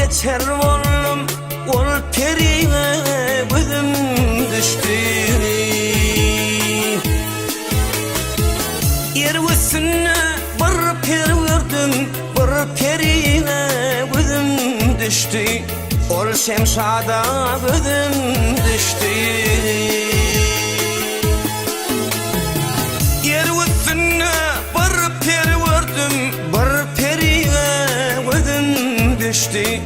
geçer oğlum, ol periye gözüm düştü. Yervesine bir peri gördüm, bir periye gözüm düştü. Ol Şemşada gözüm düştü. Yervesine bir peri gördüm, bir periye gözüm düştü.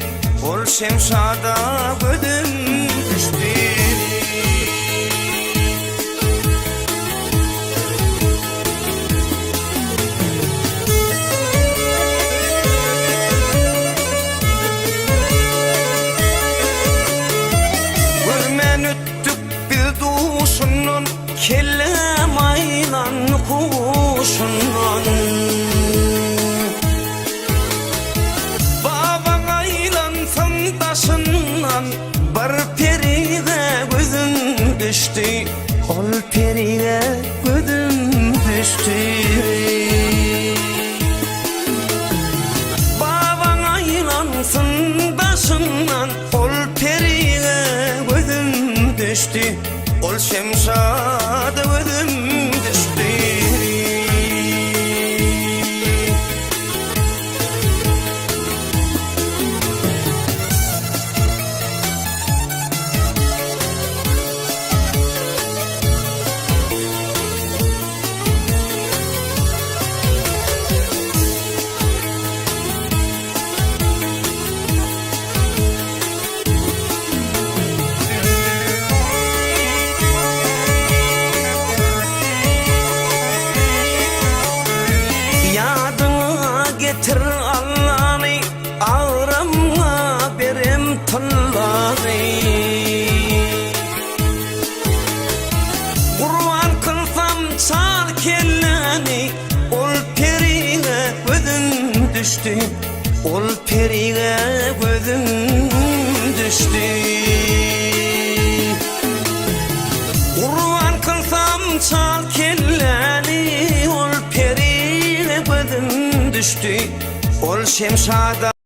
Ol Şemşada gözüm düştü. Görmen öttük bir duşunun, kellem aylan kuşunun. Baban aylan sandaşından, bir periye gözüm düştü. Ol periye gözüm düştü. Baban aylan sandaşından, ol periye gözüm düştü. Ol Şemşada gözüm düştü. Getir Allah'ını, ağrımla berim tılları. Kurban kılsam çal kelleni, ol periye gözüm düştü. Ol periye gözüm düştü. Kurban kılsam çal kelleni, ol periye gözüm düştü. Ol Şemşada